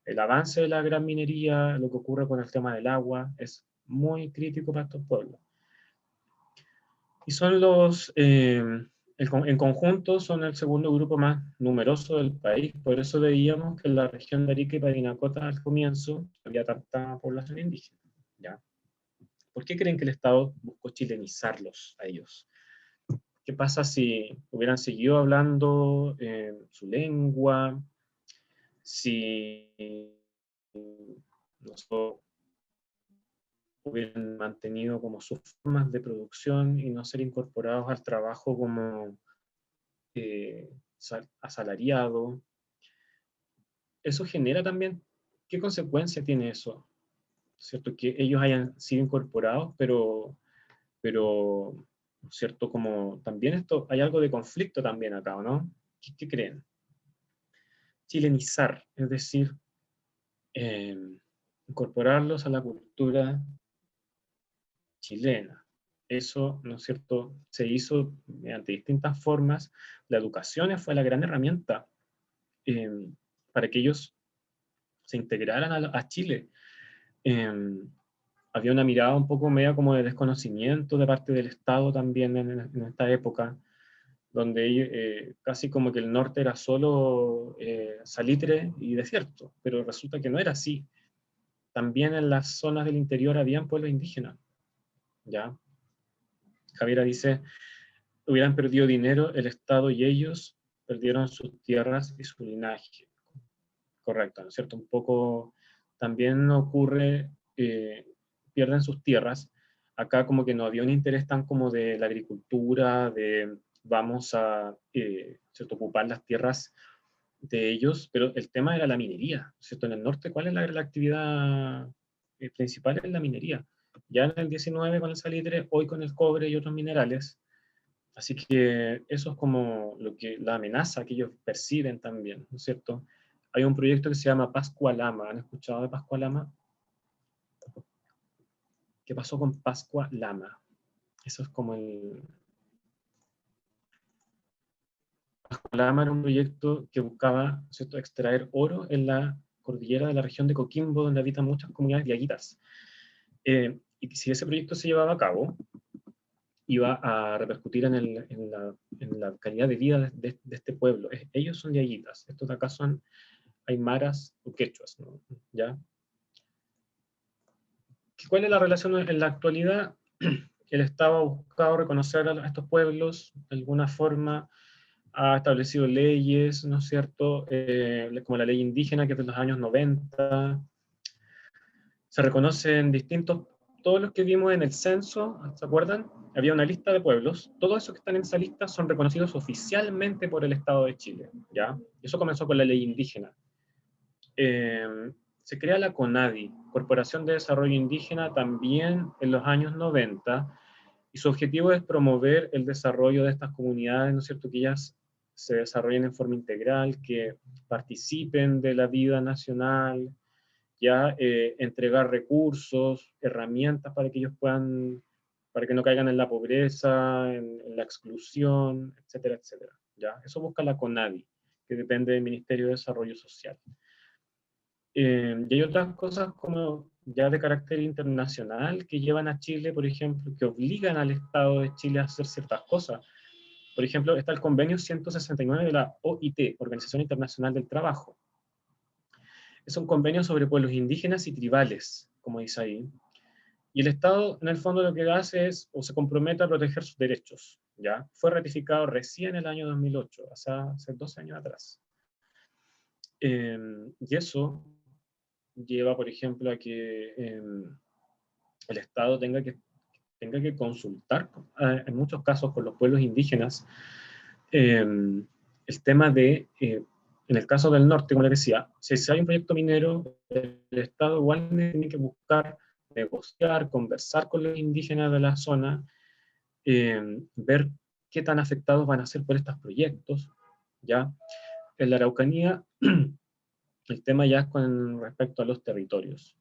El avance de la gran minería, lo que ocurre con el tema del agua, es muy crítico para estos pueblos. Y son en conjunto son el segundo grupo más numeroso del país, por eso veíamos que en la región de Arica y Parinacota al comienzo había tanta población indígena, ¿ya? ¿Por qué creen que el Estado buscó chilenizarlos a ellos? ¿Qué pasa si hubieran seguido hablando su lengua? Si no sé, hubieran mantenido como sus formas de producción y no ser incorporados al trabajo como eh, asalariado. Eso genera también, ¿qué consecuencia tiene eso? ¿Cierto? Que ellos hayan sido incorporados, pero ¿cierto? Como también esto, hay algo de conflicto también acá, ¿no? ¿Qué creen? Chilenizar, es decir, eh, incorporarlos a la cultura chilena. Eso, ¿no es cierto?, se hizo mediante distintas formas. La educación fue la gran herramienta eh, para que ellos se integraran a Chile. Eh, Había una mirada un poco media como de desconocimiento de parte del Estado también en esta época, donde casi como que el norte era solo salitre y desierto, pero resulta que no era así. También en las zonas del interior habían pueblos indígenas, ¿ya? Javiera dice, hubieran perdido dinero, el Estado y ellos perdieron sus tierras y su linaje. Correcto, ¿no es cierto? Un poco también ocurre, pierden sus tierras. Acá como que no había un interés tan como de la agricultura, de vamos a ¿cierto?, ocupar las tierras de ellos, pero el tema era la minería, ¿cierto? En el norte, ¿cuál es la actividad principal? Es la minería. Ya en el 19 con el salitre, hoy con el cobre y otros minerales. Así que eso es como la amenaza que ellos perciben también, ¿no es cierto? Hay un proyecto que se llama Pascua Lama. ¿Han escuchado de Pascua Lama? ¿Qué pasó con Pascua Lama? Eso es como Pascua Lama era un proyecto que buscaba, ¿cierto?, extraer oro en la cordillera de la región de Coquimbo, donde habitan muchas comunidades diaguitas. Y si ese proyecto se llevaba a cabo, iba a repercutir en la calidad de vida de este pueblo. Ellos son diaguitas, estos de acá son aymaras o quechuas, ¿no? ¿Ya? ¿Cuál es la relación en la actualidad? El Estado ha buscado reconocer a estos pueblos de alguna forma, ha establecido leyes, ¿no es cierto?, como la ley indígena, que es de los años 90. Se reconocen todos los que vimos en el censo, ¿se acuerdan? Había una lista de pueblos, todos esos que están en esa lista son reconocidos oficialmente por el Estado de Chile, ¿ya? Eso comenzó con la ley indígena. Se crea la CONADI, Corporación de Desarrollo Indígena, también en los años 90, y su objetivo es promover el desarrollo de estas comunidades, ¿no es cierto?, que ellas se desarrollen en forma integral, que participen de la vida nacional, ya entregar recursos, herramientas para que ellos puedan, para que no caigan en la pobreza, en la exclusión, etcétera, etcétera. ¿Ya? Eso busca la CONADI, que depende del Ministerio de Desarrollo Social. Y hay otras cosas como ya de carácter internacional que llevan a Chile, por ejemplo, que obligan al Estado de Chile a hacer ciertas cosas. Por ejemplo, está el convenio 169 de la OIT, Organización Internacional del Trabajo. Es un convenio sobre pueblos indígenas y tribales, como dice ahí. Y el Estado, en el fondo, lo que hace es, o se compromete a proteger sus derechos. ¿Ya? Fue ratificado recién en el año 2008, hace 12 años atrás. Y eso lleva, por ejemplo, a que el Estado tenga que consultar, en muchos casos, con los pueblos indígenas, el tema de, en el caso del norte, como les decía, si hay un proyecto minero, el Estado igual tiene que buscar, negociar, conversar con los indígenas de la zona, ver qué tan afectados van a ser por estos proyectos, ¿ya? En la Araucanía, el tema ya es con respecto a los territorios.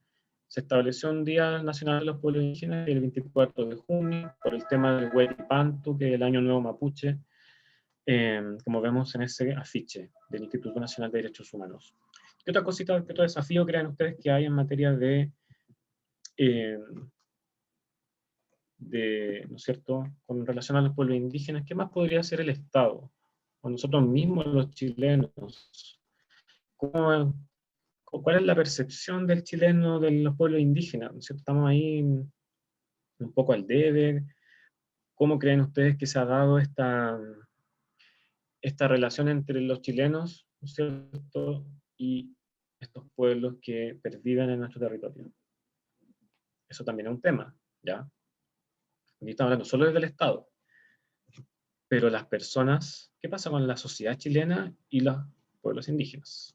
Se estableció un Día Nacional de los Pueblos Indígenas el 24 de junio por el tema del Hueripantu, que es el Año Nuevo Mapuche, como vemos en ese afiche del Instituto Nacional de Derechos Humanos. ¿Qué otra cosita, qué otro desafío creen ustedes que hay en materia de, ¿no es cierto?, con relación a los pueblos indígenas? ¿Qué más podría hacer el Estado? O nosotros mismos, los chilenos. ¿Cuál es la percepción del chileno de los pueblos indígenas? ¿No es cierto? Estamos ahí un poco al debe. ¿Cómo creen ustedes que se ha dado esta relación entre los chilenos, ¿no es cierto?, y estos pueblos que perviven en nuestro territorio? Eso también es un tema, ¿ya? Aquí estamos hablando solo desde el Estado, pero las personas, ¿qué pasa con la sociedad chilena y los pueblos indígenas?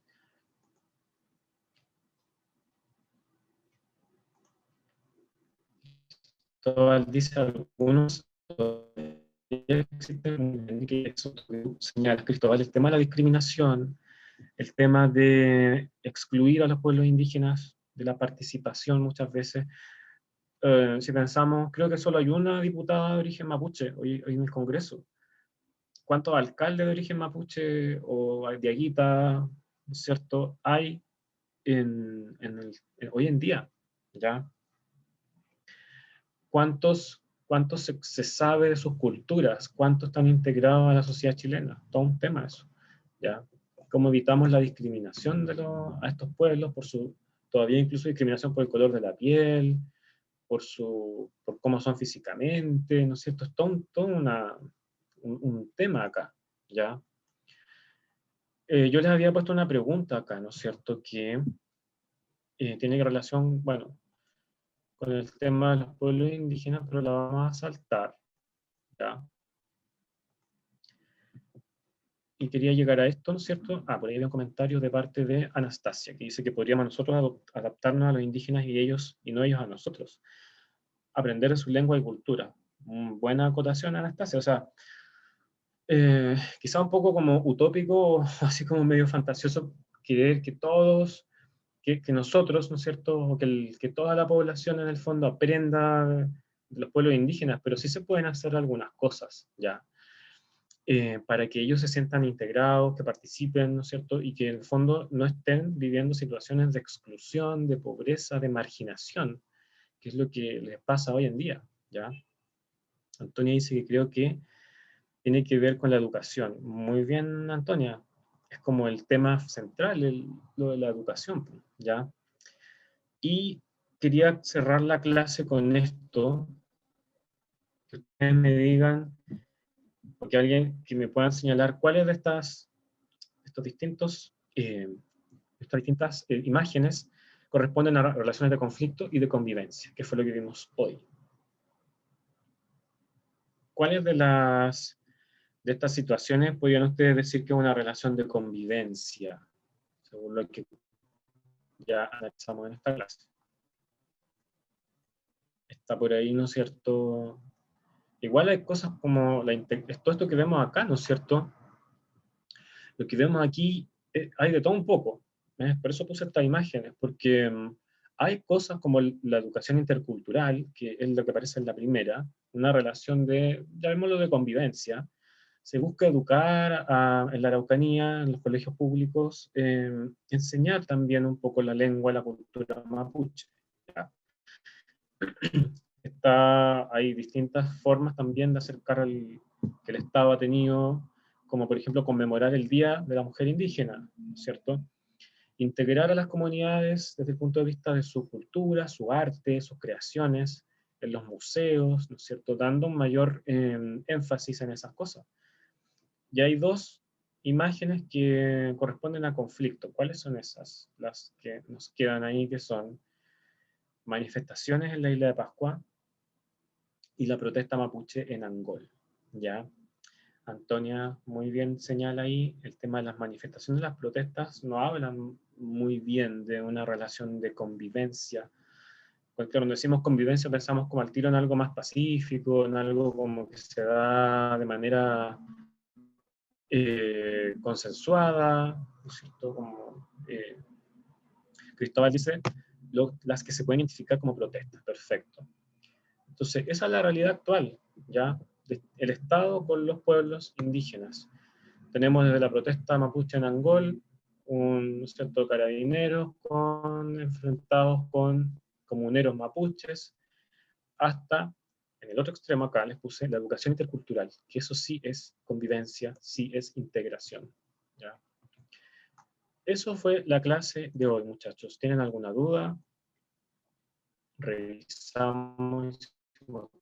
Dice algunos, existen que señala Cristóbal, el tema de la discriminación, el tema de excluir a los pueblos indígenas de la participación muchas veces. Si pensamos, creo que solo hay una diputada de origen mapuche hoy en el Congreso. ¿Cuántos alcaldes de origen mapuche o diaguita, ¿no es cierto?, hay hoy en día? ¿Ya? ¿Cuántos se sabe de sus culturas? ¿Cuántos están integrados a la sociedad chilena? Todo un tema eso, ¿ya? ¿Cómo evitamos la discriminación a estos pueblos todavía incluso discriminación por el color de la piel, por cómo son físicamente, ¿no es cierto? Es todo un tema acá, ¿ya? Yo les había puesto una pregunta acá, ¿no es cierto?, que tiene relación, bueno, con el tema de los pueblos indígenas, pero la vamos a saltar, ¿ya? Y quería llegar a esto, ¿no es cierto? Por ahí había un comentario de parte de Anastasia, que dice que podríamos nosotros adaptarnos a los indígenas y no ellos a nosotros. Aprender de su lengua y cultura. Buena acotación, Anastasia. O sea, quizá un poco como utópico, así como medio fantasioso, querer que todos, que nosotros, ¿no es cierto?, o que toda la población en el fondo aprenda de los pueblos indígenas, pero sí se pueden hacer algunas cosas, ¿ya? Para que ellos se sientan integrados, que participen, ¿no es cierto?, y que en el fondo no estén viviendo situaciones de exclusión, de pobreza, de marginación, que es lo que les pasa hoy en día, ¿ya? Antonia dice que creo que tiene que ver con la educación. Muy bien, Antonia. Es como el tema central, lo de la educación, ¿ya? Y quería cerrar la clase con esto, que ustedes me digan, porque alguien que me pueda señalar cuáles de estas distintas imágenes corresponden a relaciones de conflicto y de convivencia, que fue lo que vimos hoy. ¿Cuáles de estas situaciones podrían ustedes decir que es una relación de convivencia, según lo que ya analizamos en esta clase? Está por ahí, ¿no es cierto? Igual hay cosas como todo esto que vemos acá, ¿no es cierto? Lo que vemos aquí hay de todo un poco, Por eso puse estas imágenes, porque hay cosas como la educación intercultural, que es lo que aparece en la primera, una relación de, llamémoslo de convivencia. Se busca educar en la Araucanía, en los colegios públicos, enseñar también un poco la lengua, la cultura mapuche. ¿Ya? Hay distintas formas también de acercar que el Estado ha tenido, como por ejemplo conmemorar el Día de la Mujer Indígena, ¿cierto? Integrar a las comunidades desde el punto de vista de su cultura, su arte, sus creaciones, en los museos, ¿no es cierto? Dando un mayor énfasis en esas cosas. Y hay dos imágenes que corresponden a conflicto. ¿Cuáles son esas? Las que nos quedan ahí, que son manifestaciones en la isla de Pascua y la protesta mapuche en Angol. ¿Ya? Antonia muy bien señala ahí el tema de las manifestaciones, las protestas no hablan muy bien de una relación de convivencia. Porque cuando decimos convivencia pensamos como al tiro en algo más pacífico, en algo como que se da de manera consensuada, ¿no es cierto? Como Cristóbal dice, las que se pueden identificar como protestas, perfecto. Entonces, esa es la realidad actual, ¿ya? El Estado con los pueblos indígenas. Tenemos desde la protesta mapuche en Angol, un cierto carabineros enfrentados con comuneros mapuches, hasta, en el otro extremo acá les puse la educación intercultural, que eso sí es convivencia, sí es integración. ¿Ya? Eso fue la clase de hoy, muchachos. ¿Tienen alguna duda? Revisamos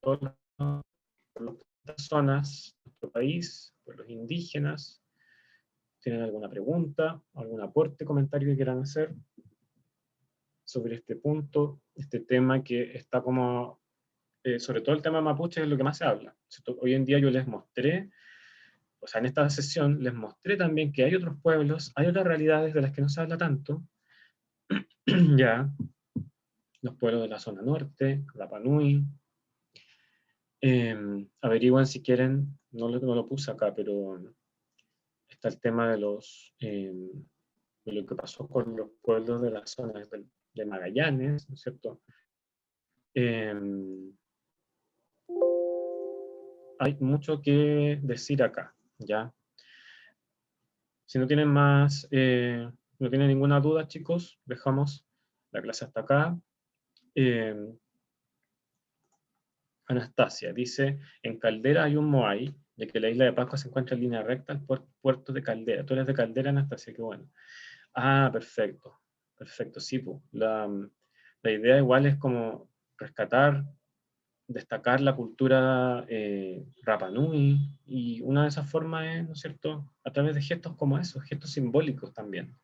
todas las zonas de nuestro país, por los indígenas. ¿Tienen alguna pregunta, algún aporte, comentario que quieran hacer sobre este punto, este tema que está como, sobre todo el tema mapuche es lo que más se habla? Hoy en día yo les mostré, o sea, en esta sesión les mostré también que hay otros pueblos, hay otras realidades de las que no se habla tanto, ya, los pueblos de la zona norte, Rapa Nui. Averigüen si quieren, no lo puse acá, pero está el tema de de lo que pasó con los pueblos de las zonas de Magallanes, ¿no es cierto? Hay mucho que decir acá, ¿ya? Si no tienen no tienen ninguna duda, chicos, dejamos la clase hasta acá. Anastasia dice, en Caldera hay un Moai, de que la isla de Pascua se encuentra en línea recta al puerto de Caldera. Tú eres de Caldera, Anastasia, qué bueno. Ah, perfecto, perfecto, sí, pues. La idea igual es como rescatar, destacar la cultura Rapa Nui, y una de esas formas es, ¿no es cierto?, a través de gestos como esos, gestos simbólicos también,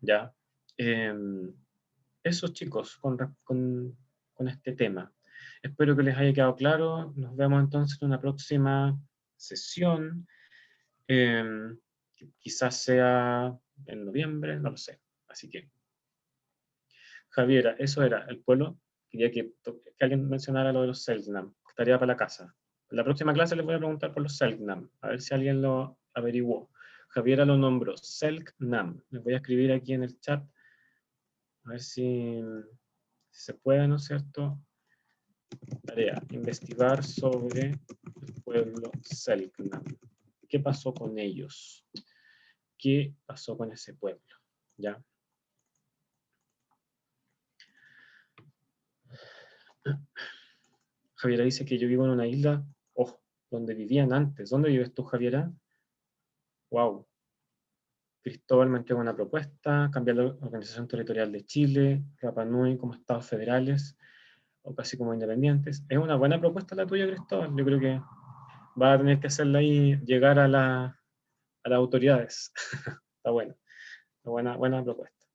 ¿ya? Eso, chicos, con este tema. Espero que les haya quedado claro. Nos vemos entonces en una próxima sesión. Quizás sea en noviembre, no lo sé. Así que, Javiera, eso era el pueblo. Quería que alguien mencionara lo de los Selknam. Tarea para la casa. En la próxima clase les voy a preguntar por los Selknam, a ver si alguien lo averiguó. Javiera lo nombró, Selknam. Les voy a escribir aquí en el chat, a ver si se puede, ¿no es cierto? Tarea, investigar sobre el pueblo Selknam. ¿Qué pasó con ellos? ¿Qué pasó con ese pueblo? ¿Ya? Javiera dice que yo vivo en una isla, donde vivían antes. ¿Dónde vives tú, Javiera? Wow. Cristóbal me entrega una propuesta, cambiar la organización territorial de Chile, Rapa Nui como estados federales, o casi como independientes. Es una buena propuesta la tuya, Cristóbal. Yo creo que va a tener que hacerla ahí llegar a las autoridades. Está bueno. Buena propuesta.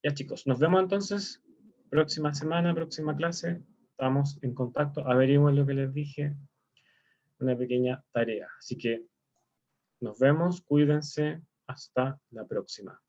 Ya, chicos, nos vemos entonces próxima semana, próxima clase. Estamos en contacto. Averigüen lo que les dije. Una pequeña tarea. Así que nos vemos. Cuídense. Hasta la próxima.